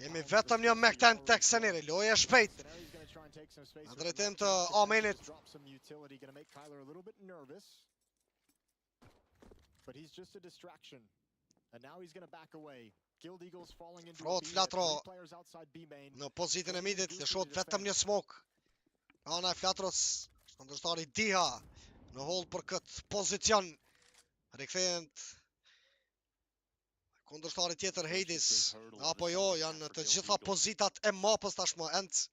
Jemi vetëm një Mac-10 tek Seneri, loja shpejt. Në drejtim të Amenit. But he's just a distraction. And now he's going to back away. Guild Eagles falling into Frot Flatro në pozitën e midit, dhe shot vetëm një smoke. Ana e Flatros, kundërshtari Diha në hold për këtë pozicion. Rikthehen kundërshtari tjetër Hades, apo jo, janë të gjitha pozitat e mapës tashmë Ence.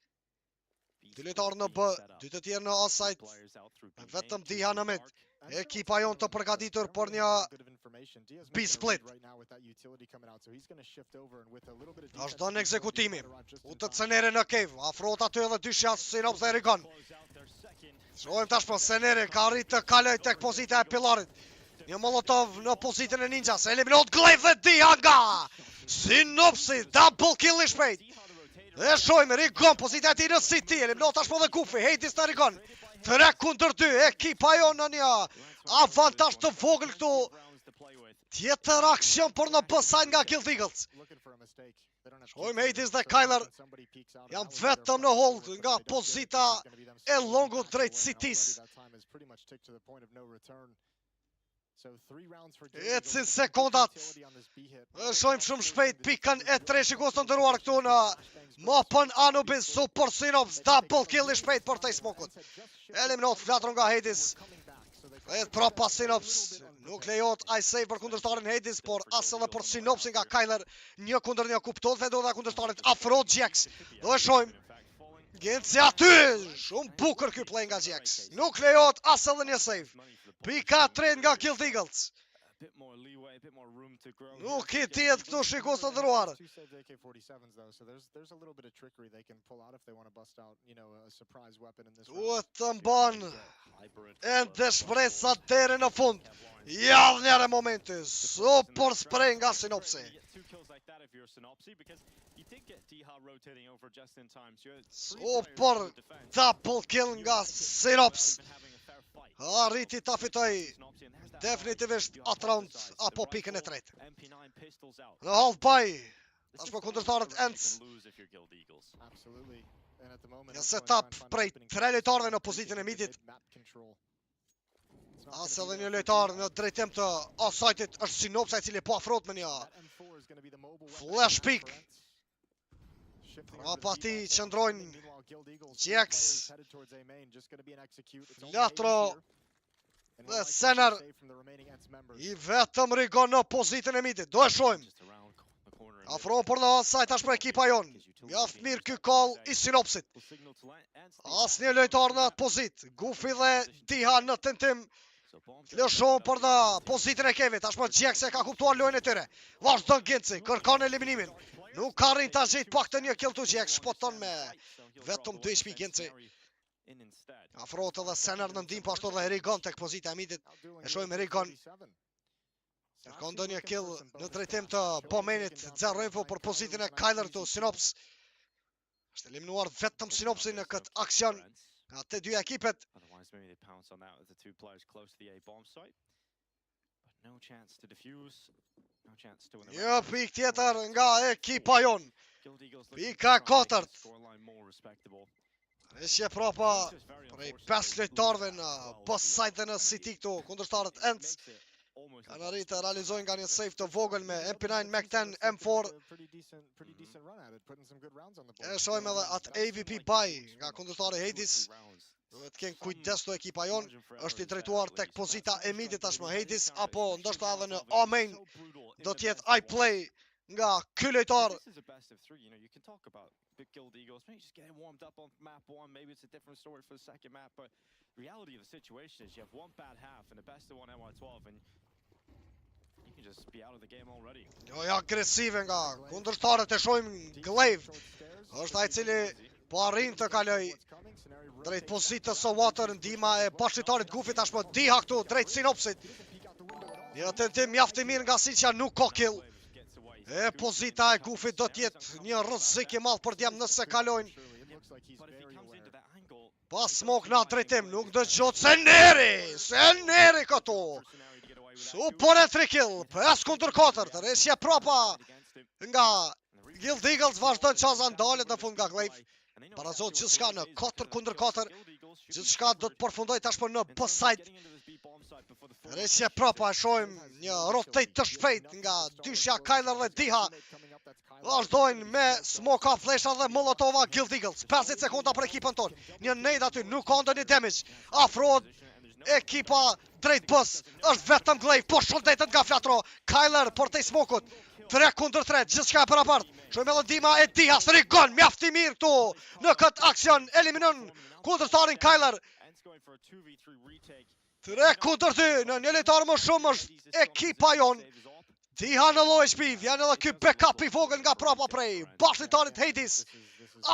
2 lojtarë në B, 2 të tjerë në offside, vetëm Diha në mid. Ekipa jonë të përgatitur për një B-split. Vazhdo në ekzekutimi. U të Seneri në cave, afrohet aty edhe dyshja Sinops dhe Rigon. Shohim tashmë Seneri ka arrit të kaloj tek pozita e pillarit. Një molotov në pozitën e ninjas, eliminot Glaive dhe Diha nga Sinopsi, double kill I shpejt. Dhe shohim Rigon, pozita e ti në City, eliminot tashmë dhe Goofy, Hades në Rigon. 3 kundër 2, ekipa jo në një avantash të vogël këtu. Tjetër aksion për në B-side nga Guild Eagles. Shojmë Hades dhe Kyler janë vetëm në hold nga pozita e longut drejt Citys. Ecin sekondat. Shojmë shumë shpejt pikën e 3, shikos të ndëruar këtu në mapën Anubis, Super Sinops, double kill I shpejt për të smokut. Eliminot Flatron nga Hades. Edhe prapa Sinops, nuk lejot I save për kundërshtarin Hades, por as edhe për Sinopsin nga Kyler. 1 kundër 1 kuptot dhe do dhe kundërshtarit afro GX. Do e shojmë. Genci aty, shumë bukur ky play nga GX. Nuk lejot as edhe një save. Pika 3 nga Guild Eagles. Nuk I tjetë këtu shikos të ndëruar. Duhet të mban e dëshpresa deri në fund. Javë njëre momenti, super spray nga Sinopsi. Super double kill nga Sinops. Arriti ta fitoj definitivisht atë round apo pikën e 3. Në hold by, tashmë kundërshtarët Ence. Një setup prej 3 lojtarëve në pozitën e midit. As edhe një lojtar në drejtim të offside-it është Sinopsa I cili po afrohet me një flash pick. Prapa ti qëndrojnë GX, Flatro dhe Sener. I vetëm Rigon në pozitën e midit. Do e shojmë. Afrohen për në offside tashmë ekipa jonë. Mjaft mirë ky call i sinopsit. Asnjë lojtar në atë pozit. Gufi dhe Diha në tentim lëshon për në pozitën e Kevit. Tashmë Gjek se ka kuptuar lojën e tyre. Vazhdon Genci, kërkon eliminimin. Nuk ka rrin ta gjejt pak të një kill tu Gjek. Shpoton me vetëm 2 HP Genci. Afrohet edhe Sener në ndim, po ashtu edhe Rigon tek pozita e midit. E shohim Rigon. Kërkon ndonjë kill në drejtim të Bomenit. 0 info për pozitën e Kyler të Sinops. Është eliminuar vetëm Sinopsi në këtë aksion nga të dy ekipet. Një pik tjetër nga ekipa jon. Pika 4. Rishje prapa prej 5 lojtarëve në both side dhe në City këtu kundërshtarët Ence. Kanë arritë të realizojnë nga një save të vogël me MP9, Mac-10, M4. E shohim edhe atë AVP buy nga kundërshtari Hades. Duhet kënë kujdes të ekipa jon. Është i drejtuar tek pozita e midit tashmë Hades, apo ndoshta edhe në A-main do t'jetë I-play nga ky lojtar. Reality of the situation is you have one bad half and the best of one NY12 and you can just be out of the game already. Lojë agresive nga kundërshtarët e shohim Glaive. Është ai cili po arrin të kaloj drejt pozitës së Water, ndihma e bashkëtarit Gufi tashmë Diha këtu drejt Sinopsit. Një tentim mjaft i mirë nga Silcia, nuk ka kill. E pozita e Gufit do t'jetë një rrezik i madh për djem nëse kalojnë. Pas smok në drejtim, nuk dëgjohet Seneri këtu. Super e 3 kill, 5 kundër 4, të resje propa nga Guild Eagles, vazhdojnë qaza ndalet në fund nga Glaive. Parazot gjithçka në 4 kundër 4, gjithçka do të përfundoj tashmë në both side. Resje propa, shohim një rotate të shpejt nga dyshja Kyler dhe Diha. Vazhdojnë me smoka, flesha dhe molotova Guild Eagles. 50 sekonda për ekipën tonë. Një nade aty, nuk ka ndonjë damage. Afrohet ekipa drejt bus. Është vetëm Glaive, po shëndetet nga flatro. Kyler për te smokut. 3 kundër 3, gjithçka e parapart. Shohim edhe ndihma e Dihas, Rigon mjaft i mirë këtu në këtë aksion. Eliminon kundërshtarin Kyler. 3 kundër 2, në një lojtar më shumë është ekipa jon. Diha në low HP, vjen edhe ky backup i vogël nga prapa prej bashkëtarit Hades.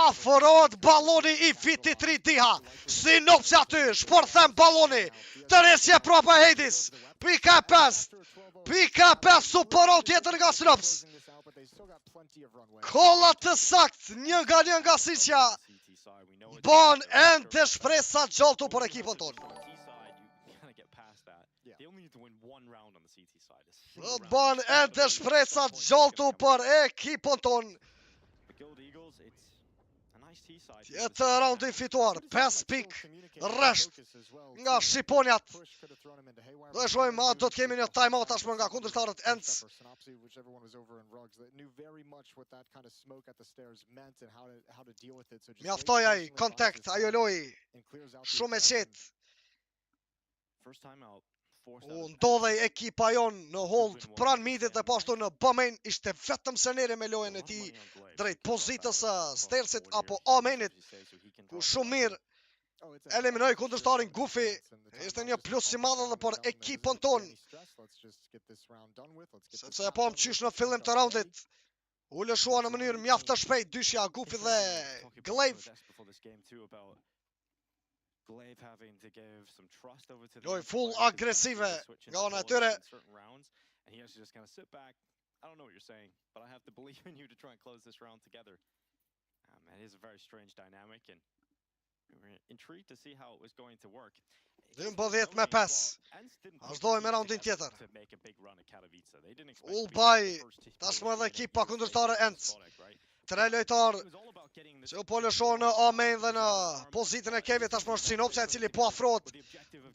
Afrohet balloni i vitit 3 Diha. Sinopsi aty, shpërthem balloni. Tërheqje prapa Hades. Pika 5. Pika 5 superon tjetër nga Sinops. Kolla të sakt, një nga Silcia. Bon ende shpresa gjoltu për ekipën tonë. Bon ende shpresa gjoltu për ekipën tonë. Tjetë raundi fituar, 5 pik rresht nga Shqiponjat. Do e shohim, do të kemi një time-out tashmë nga kundërshtarët Ence. Mjaftoi ai kontakt, ajo lojë shumë e qetë. Ndodhej ekipa jon në hold pran midit e pashtu në B-main, ishte vetëm Seneri me lojën e tij drejt pozitës së Stersit apo A-mainit, ku shumë mirë eliminoi kundërshtarin Gufi. Ishte një plus i madh edhe për ekipën tonë. Sepse e pam qysh në fillim të raundit. U lëshua në mënyrë mjaft të shpejt dyshja Gufi dhe Glaive. Loj full agresive nga ona e tyre. I don't know what you're saying, but I have to believe in you to try and close this round together. It is a very strange dynamic, and we were intrigued to see how it was going to work. 12 me 5. Vazhdojmë me raundin tjetër. Full buy, tashmë edhe ekipa kundërtare Ence. 3 lojtar që u po lëshon në A-main dhe në pozitën e Kevit, tashmë është Sinopsia e cili po afrohet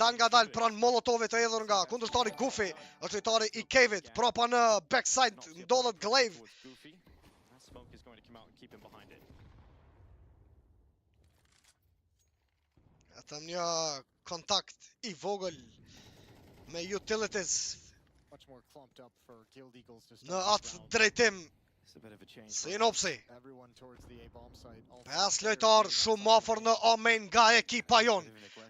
dal nga dal pran molotovit të hedhur nga kundërtari Gufi, është lojtari i Kevit, propa në backside ndodhet Glaive. Vetëm një kontakt i vogël me utilities në atë drejtim. Sinopsi. Everyone towards the A bomb site. All 5 five lojtar players shumë afër në amen nga ekipa jon.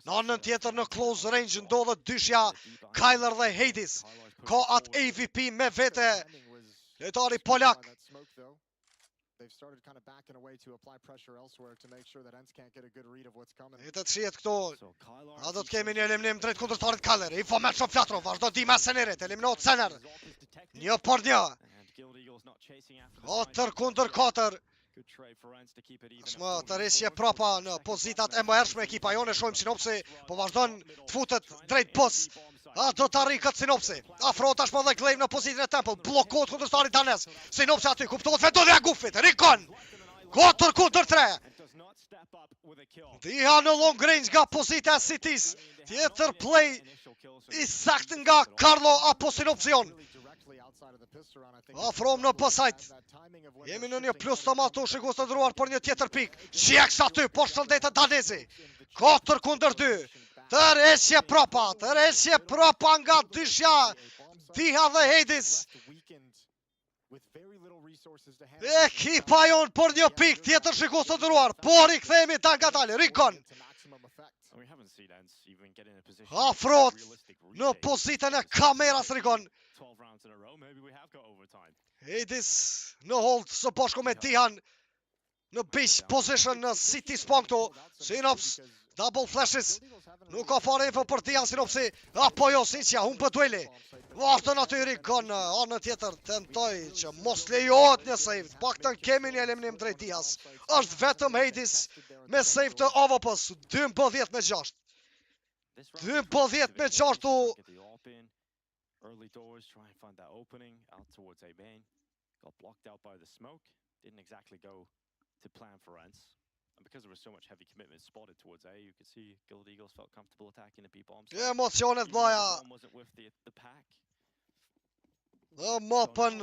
Në anën tjetër në close range ndodhet dyshja Kyler dhe Hades. Ka atë AVP me vete lojtari polak. They've started kind of backing away to apply pressure elsewhere to make sure that Ence can't get a good read of what's coming. E të shihet këtu. A do të kemi një eliminim drejt kundërshtarit Kyler. I fo me shumë flatro, vazhdo dima Senerit, eliminohet Sener. 1-1. 4-4. Shmë të resje prapa në pozitat e mëhershme ekipa jone, shojmë Sinopsi, po vazhdon të futet drejt bus. A do të arri këtë Sinopsi. Afro tashmë dhe Glaive në pozitin e Temple, blokot kundërshtarit danes. Sinopsi aty, kuptohet vendodhja e gufit, Rikon. 4-3. Diha në long range nga pozita e Cities. Tjetër play i sakt nga Carlo apo Sinopsion. Afrom në pësajt. Jemi në një plus të matu shikos të ndruar për një tjetër pik. Gjeks aty, po shëndetë Danezi. 4-2. Tërheqje prapa nga dyshja Diha dhe Hades. Ekipa jon për një pik tjetër shikos të ndruar. Por i kthehemi ta ngatale. Rikon. Afrot në pozitën e kameras Rikon. Hades në hold së bashku me Dihan në base position në City spawn këtu. Sinops, double flashes. Nuk ka fare info për Dihan Sinopsi. Apo jo, Sinqia, unë për dueli. Vartën aty Rikon, anë tjetër tentoj që mos lejohet një save. Paktën kemi një eliminim drejt Dihas. Është vetëm Hades me save të AVP-s. 12-6. 12-6 u early doors, try and find that opening out towards A-Main. Got blocked out by the smoke. Didn't exactly go to plan for Ence. And because there was so much heavy commitment spotted towards A, you could see Guild Eagles felt comfortable attacking the B-bombs. Emocionet blaja. Wasn't with the pack. Dhe mapën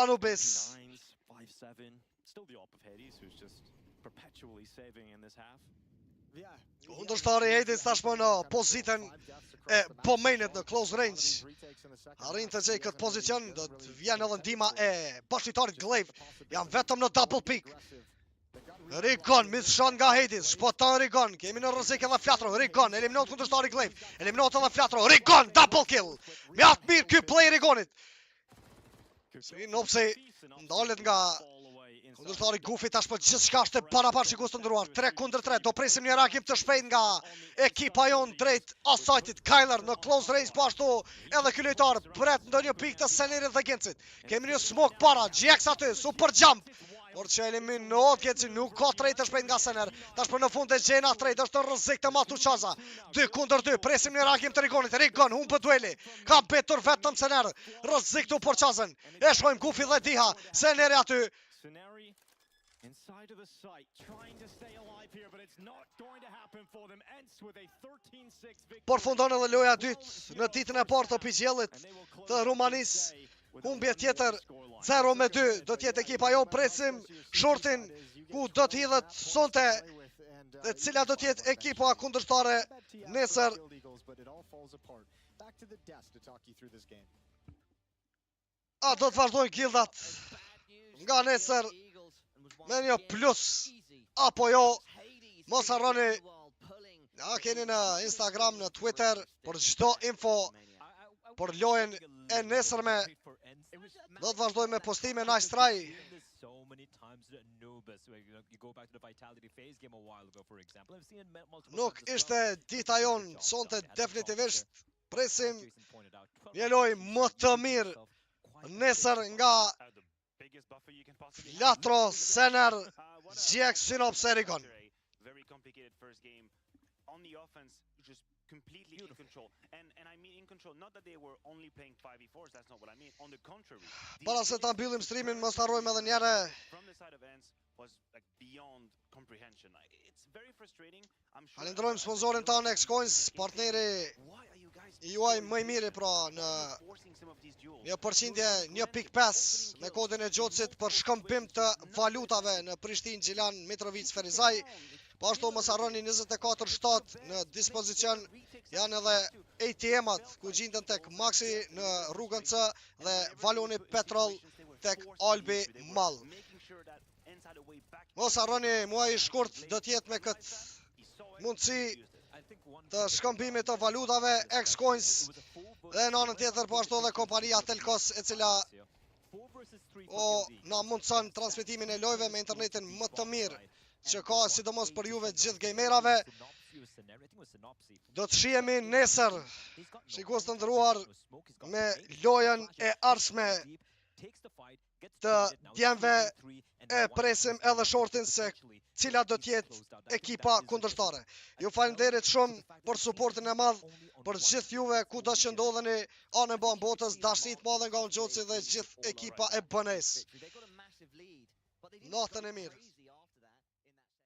Anubis. 5-7. Still the op of Hades, who's just perpetually saving in this half. Kundërshtari Hades tashmë në pozitën e Bomenit në close range. Arrin të gjej këtë pozicion, do të vjen edhe ndihma e bashkëtarit Glaive. Janë vetëm në double pick. Rikon, misshon nga Hades, shpoton Rikon. Kemi në rrezik edhe Flatro. Rikon, eliminohet kundërshtari Glaive. Eliminohet edhe Flatro. Rikon, double kill. Mjaft mirë ky play Rikonit. Sinopsi ndalet nga kundërshtari Gufi tashmë gjithçka është e paraparashikuar të ndruar. 3-3. Do presim një reagim të shpejt nga ekipa jon drejt asajtit. Kyler në close range po ashtu edhe ky lojtar pret ndonjë pikë të Senerit dhe Gencit. Kemi një smoke para, Gjeks aty, super jump. Por që eliminohet Genci, nuk ka trejt të shpejt nga Sener. Tashmë në fund e gjena trejt, është në rrezik të Matuçaza. 2-2, presim një reagim të Rikonit. Rikon, humbë dueli. Ka betur vetëm Sener. Rrezik të Porçazën. E shojmë Gufi dhe Diha. Seneri aty. Inside of the site, trying to stay alive here, but it's not going to happen for them. Ence with a 13-6 victory. Por fundon edhe loja dytë në ditën e parë të PGL-it të Rumanisë. Humbje tjetër 0-2 do t'jetë ekipa jo, presim shortin ku do t'hidhet sonte dhe cila do t'jetë ekipa kundërshtare nesër. A do të vazhdojnë gildat nga nesër me një plus apo jo. Mos harroni, ja keni në Instagram, në Twitter për çdo info për lojën e nesërme. Do të vazhdojmë me postime nice try. Nuk ishte dita jon sonte definitivisht. Presim një lojë më të mirë nesër nga Flatro, Sener, Gjeks, Sinops, Rikon. Completely in control. And I mean in control, not that they were only playing 5v4s, that's not what I mean. On the contrary. Para se ta mbyllim streamin, mos harrojmë edhe një herë. From the side of Ence was like beyond comprehension. It's very frustrating. I'm sure. Falenderojmë sponsorin tonë Xcoins, partneri juaj më i miri pra në një përqindje 1.5 me kodin e Gjocit për shkëmbim të valutave në Prishtinë, Gjilan, Mitrovic, Ferizaj. Po ashtu mos harroni 24/7 në dispozicion janë edhe ATM-at ku gjenden tek Maxi në rrugën C dhe valoni petrol tek Albi Mall. Mos harroni muaji i shkurt do të jetë me këtë mundësi të shkëmbimit të valutave, X-Coins dhe në anën tjetër po ashtu edhe kompania Telkos e cila na mundson transmitimin e lojëve me internetin më të mirë që ka sidomos për juve gjithë gamerave. Do të shihemi nesër, shikues të nderuar, me lojën e ardhshme të djemve. E presim edhe shortin se cila do të jetë ekipa kundërshtare. Ju falenderit shumë për suportin e madh, për gjithë juve ku do që ndodheni anë e botës, dashni të madhe nga unë Gjoci dhe gjithë ekipa e BNS. Natën e mirë.